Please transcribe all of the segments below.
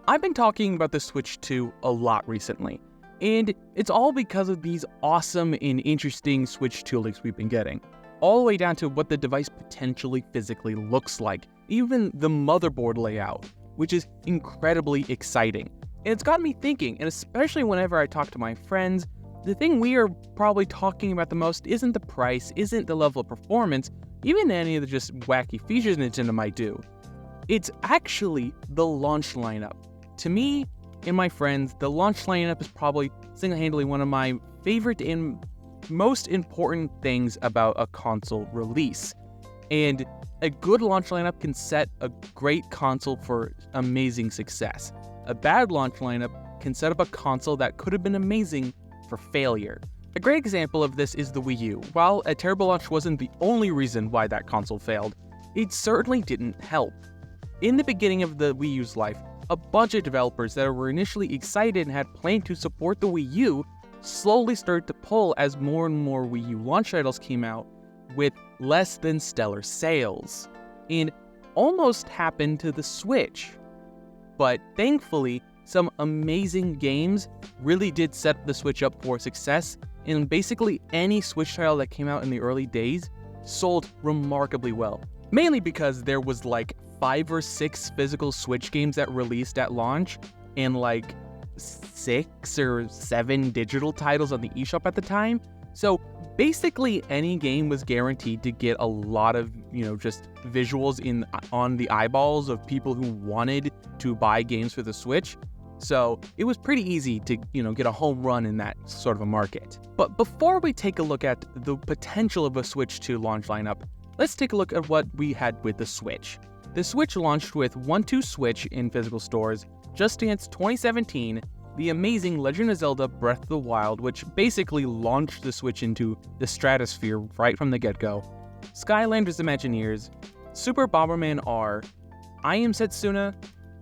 I've been talking about the Switch 2 a lot recently, and it's all because of these awesome and interesting Switch 2 leaks we've been getting, all the way down to what the device potentially physically looks like, even the motherboard layout, which is incredibly exciting. And it's got me thinking, and especially whenever I talk to my friends, the thing we are probably talking about the most isn't the price, isn't the level of performance, even any of the just wacky features Nintendo might do. It's actually the launch lineup. To me and my friends, the launch lineup is probably single-handedly one of my favorite and most important things about a console release. And a good launch lineup can set a great console for amazing success. A bad launch lineup can set up a console that could have been amazing for failure. A great example of this is the Wii U. While a terrible launch wasn't the only reason why that console failed, it certainly didn't help. In the beginning of the Wii U's life, a bunch of developers that were initially excited and had planned to support the Wii U slowly started to pull as more and more Wii U launch titles came out with less than stellar sales. And almost happened to the Switch. But thankfully, some amazing games really did set the Switch up for success, and basically any Switch title that came out in the early days sold remarkably well. Mainly because there was like 5 or 6 physical Switch games that released at launch, and like 6 or 7 digital titles on the eShop at the time. So basically any game was guaranteed to get a lot of, just visuals on the eyeballs of people who wanted to buy games for the Switch. So it was pretty easy to, get a home run in that sort of a market. But before we take a look at the potential of a Switch 2 launch lineup, let's take a look at what we had with the Switch. The Switch launched with 1-2 Switch in physical stores, Just Dance 2017, the amazing Legend of Zelda Breath of the Wild, which basically launched the Switch into the stratosphere right from the get-go, Skylanders Imagineers, Super Bomberman R, I Am Setsuna,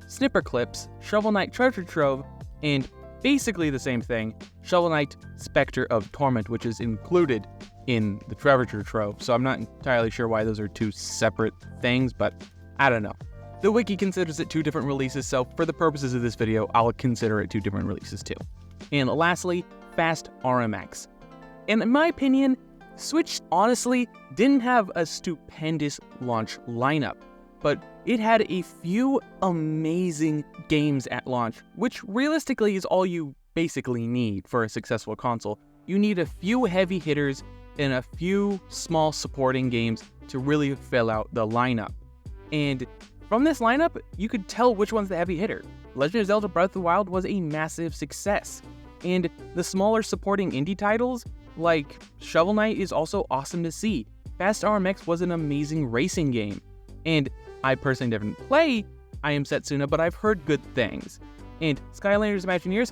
Snipper Clips, Shovel Knight Treasure Trove, and basically the same thing, Shovel Knight Spectre of Torment, which is included in the Treasure Trove, so I'm not entirely sure why those are two separate things, but I don't know. The wiki considers it 2 different releases, so for the purposes of this video, I'll consider it 2 different releases too. And lastly, Fast RMX. And in my opinion, Switch honestly didn't have a stupendous launch lineup, but it had a few amazing games at launch, which realistically is all you basically need for a successful console. You need a few heavy hitters and a few small supporting games to really fill out the lineup. And from this lineup, you could tell which one's the heavy hitter. Legend of Zelda Breath of the Wild was a massive success, and the smaller supporting indie titles, like Shovel Knight, is also awesome to see. Fast RMX was an amazing racing game, and I personally didn't play I Am Setsuna, but I've heard good things. And Skylanders Imagineers,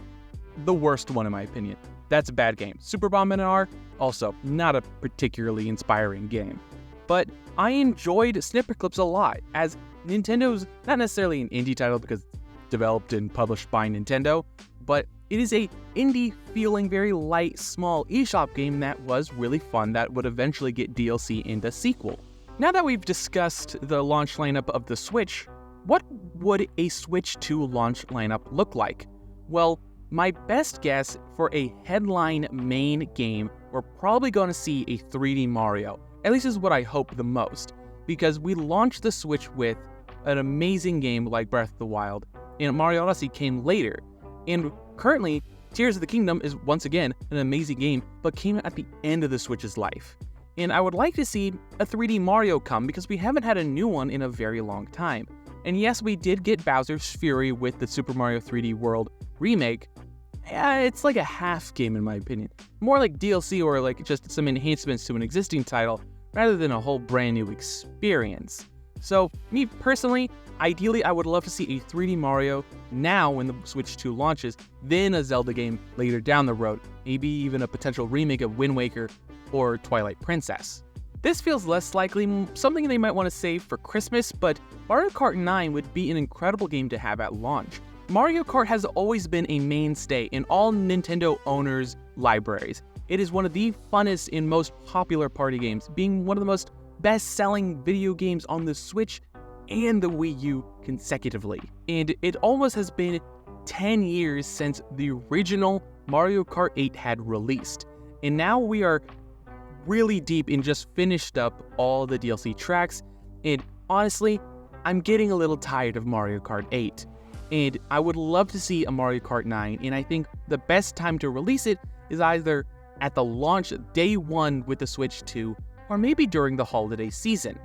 the worst one in my opinion. That's a bad game. Super Bomberman R, also not a particularly inspiring game. But I enjoyed Snipper Clips a lot, as Nintendo's not necessarily an indie title because it's developed and published by Nintendo, but it is a indie feeling very light, small eShop game that was really fun that would eventually get DLC and a sequel. Now that we've discussed the launch lineup of the Switch, what would a Switch 2 launch lineup look like? Well, my best guess for a headline main game, we're probably going to see a 3D Mario. At least is what I hope the most, because we launched the Switch with an amazing game like Breath of the Wild, and Mario Odyssey came later. And currently, Tears of the Kingdom is once again an amazing game, but came at the end of the Switch's life. And I would like to see a 3D Mario come because we haven't had a new one in a very long time. And yes, we did get Bowser's Fury with the Super Mario 3D World remake. Yeah, it's like a half game in my opinion. More like DLC or like just some enhancements to an existing title rather than a whole brand new experience. So, me personally, ideally I would love to see a 3D Mario now when the Switch 2 launches, then a Zelda game later down the road, maybe even a potential remake of Wind Waker or Twilight Princess. This feels less likely, something they might want to save for Christmas, but Mario Kart 9 would be an incredible game to have at launch. Mario Kart has always been a mainstay in all Nintendo owners' libraries. It is one of the funnest and most popular party games, being one of the most best-selling video games on the Switch and the Wii U consecutively. And it almost has been 10 years since the original Mario Kart 8 had released. And now we are really deep in just finished up all the DLC tracks. And honestly, I'm getting a little tired of Mario Kart 8. And I would love to see a Mario Kart 9. And I think the best time to release it is either at the launch day one with the Switch 2, or maybe during the holiday season.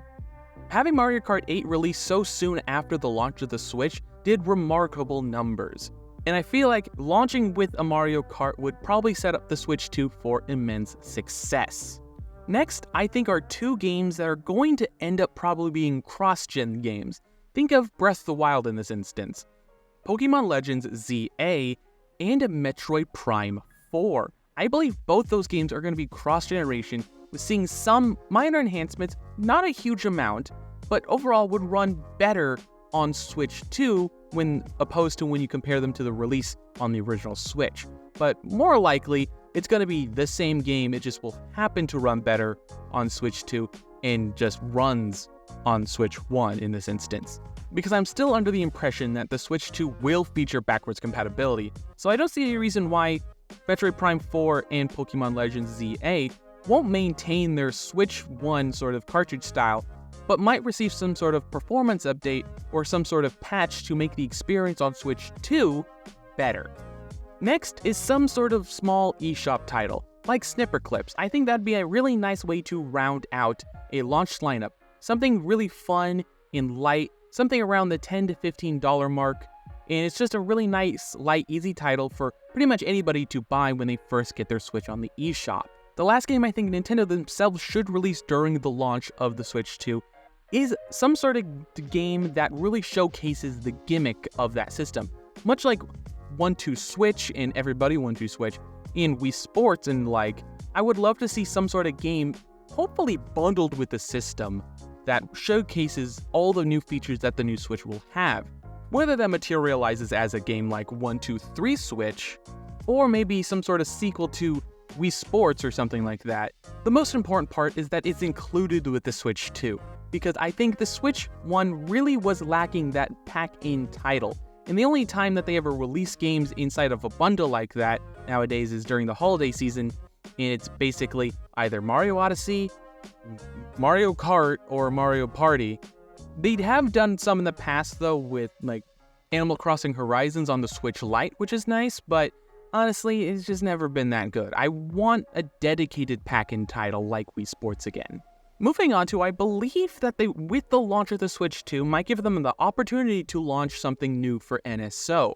Having Mario Kart 8 released so soon after the launch of the Switch did remarkable numbers, and I feel like launching with a Mario Kart would probably set up the Switch 2 for immense success. Next, I think are two games that are going to end up probably being cross-gen games. Think of Breath of the Wild in this instance, Pokemon Legends ZA, and Metroid Prime 4. I believe both those games are going to be cross-generation, with seeing some minor enhancements, not a huge amount, but overall would run better on Switch 2 when opposed to when you compare them to the release on the original Switch. But more likely, it's going to be the same game, it just will happen to run better on Switch 2 and just runs on Switch 1 in this instance. Because I'm still under the impression that the Switch 2 will feature backwards compatibility, so I don't see any reason why Metroid Prime 4 and Pokemon Legends ZA won't maintain their Switch 1 sort of cartridge style, but might receive some sort of performance update or some sort of patch to make the experience on Switch 2 better. Next is some sort of small eShop title, like Snipperclips. I think that'd be a really nice way to round out a launch lineup. Something really fun and light, something around the $10 to $15 mark, and it's just a really nice, light, easy title for pretty much anybody to buy when they first get their Switch on the eShop. The last game I think Nintendo themselves should release during the launch of the Switch 2 is some sort of game that really showcases the gimmick of that system. Much like 1-2-Switch and Everybody 1-2-Switch in Wii Sports and I would love to see some sort of game hopefully bundled with the system that showcases all the new features that the new Switch will have. Whether that materializes as a game like 1-2-3-Switch, or maybe some sort of sequel to Wii Sports or something like that. The most important part is that it's included with the Switch 2, because I think the Switch 1 really was lacking that pack-in title, and the only time that they ever release games inside of a bundle like that nowadays is during the holiday season, and it's basically either Mario Odyssey, Mario Kart, or Mario Party. They have done some in the past though with Animal Crossing Horizons on the Switch Lite, which is nice, but honestly, it's just never been that good. I want a dedicated pack-in title like Wii Sports again. Moving on to, I believe that with the launch of the Switch 2, might give them the opportunity to launch something new for NSO,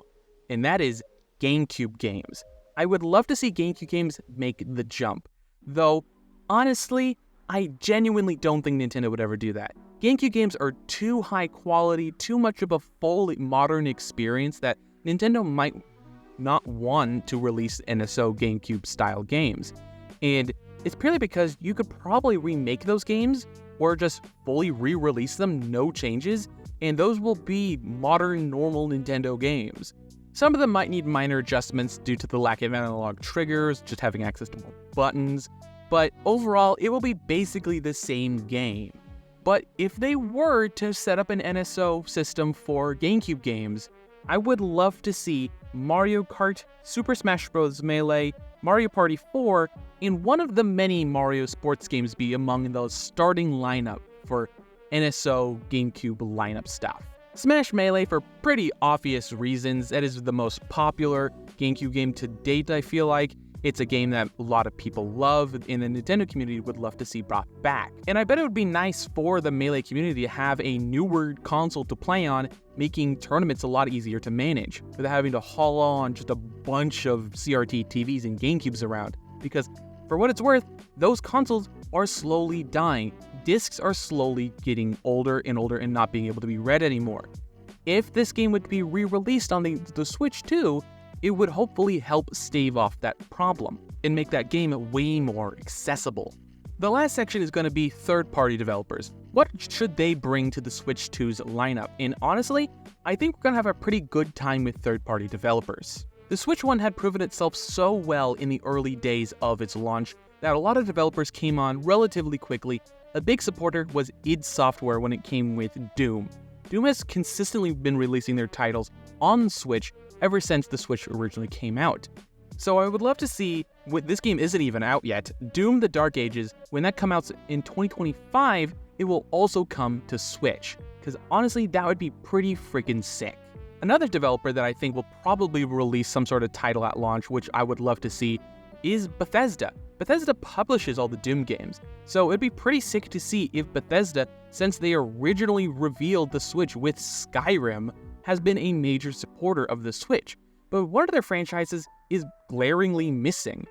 and that is GameCube games. I would love to see GameCube games make the jump, though honestly, I genuinely don't think Nintendo would ever do that. GameCube games are too high quality, too much of a full modern experience that Nintendo might not want to release NSO GameCube style games. And it's purely because you could probably remake those games or just fully re-release them, no changes, and those will be modern, normal Nintendo games. Some of them might need minor adjustments due to the lack of analog triggers, just having access to more buttons, but overall, it will be basically the same game. But if they were to set up an NSO system for GameCube games, I would love to see Mario Kart, Super Smash Bros. Melee, Mario Party 4, and one of the many Mario sports games be among the starting lineup for NSO GameCube lineup stuff. Smash Melee, for pretty obvious reasons, that is the most popular GameCube game to date, I feel like. It's a game that a lot of people love, and the Nintendo community would love to see brought back. And I bet it would be nice for the Melee community to have a newer console to play on, making tournaments a lot easier to manage, without having to haul on just a bunch of CRT TVs and GameCubes around. Because, for what it's worth, those consoles are slowly dying. Discs are slowly getting older and not being able to be read anymore. If this game would be re-released on the Switch 2, it would hopefully help stave off that problem and make that game way more accessible. The last section is going to be third-party developers. What should they bring to the Switch 2's lineup? And honestly, I think we're going to have a pretty good time with third-party developers. The Switch 1 had proven itself so well in the early days of its launch that a lot of developers came on relatively quickly. A big supporter was id Software when it came with Doom. Doom has consistently been releasing their titles on the Switch ever since the Switch originally came out. So I would love to see, this game isn't even out yet, Doom the Dark Ages, when that comes out in 2025, it will also come to Switch. Because honestly, that would be pretty freaking sick. Another developer that I think will probably release some sort of title at launch, which I would love to see, is Bethesda. Bethesda publishes all the Doom games, so it'd be pretty sick to see if Bethesda, since they originally revealed the Switch with Skyrim, has been a major supporter of the Switch. But one of their franchises is glaringly missing.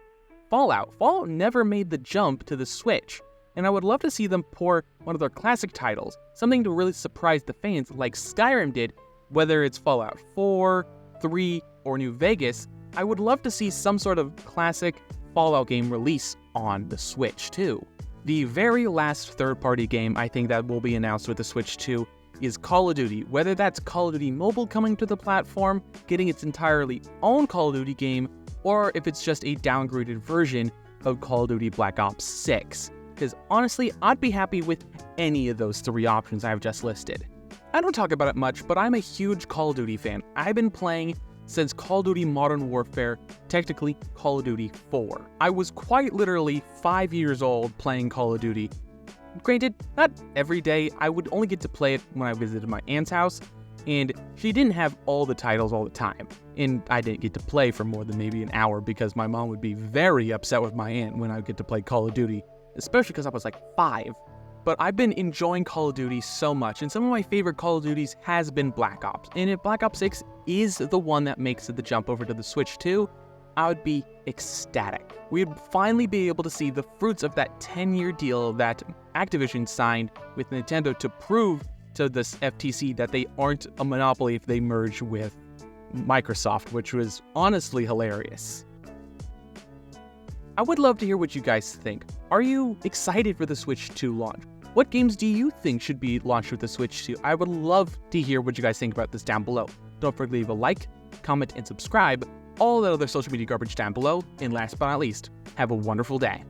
Fallout. Fallout never made the jump to the Switch, and I would love to see them pour one of their classic titles, something to really surprise the fans like Skyrim did, whether it's Fallout 4, 3, or New Vegas. I would love to see some sort of classic Fallout game release on the Switch too. The very last third-party game I think that will be announced with the Switch 2 is Call of Duty, whether that's Call of Duty Mobile coming to the platform, getting its entirely own Call of Duty game, or if it's just a downgraded version of Call of Duty Black Ops 6. Because honestly, I'd be happy with any of those three options I've just listed. I don't talk about it much, but I'm a huge Call of Duty fan. I've been playing since Call of Duty Modern Warfare, technically Call of Duty 4. I was quite literally 5 years old playing Call of Duty. Granted, not every day, I would only get to play it when I visited my aunt's house, and she didn't have all the titles all the time, and I didn't get to play for more than maybe an hour because my mom would be very upset with my aunt when I would get to play Call of Duty, especially because I was like 5. But I've been enjoying Call of Duty so much, and some of my favorite Call of Duties has been Black Ops. And if Black Ops 6 is the one that makes it the jump over to the Switch 2, I would be ecstatic. We'd finally be able to see the fruits of that 10-year deal that Activision signed with Nintendo to prove to this FTC that they aren't a monopoly if they merge with Microsoft, which was honestly hilarious. I would love to hear what you guys think. Are you excited for the Switch 2 launch? What games do you think should be launched with the Switch 2? I would love to hear what you guys think about this down below. Don't forget to leave a like, comment, and subscribe. All that other social media garbage down below. And last but not least, have a wonderful day.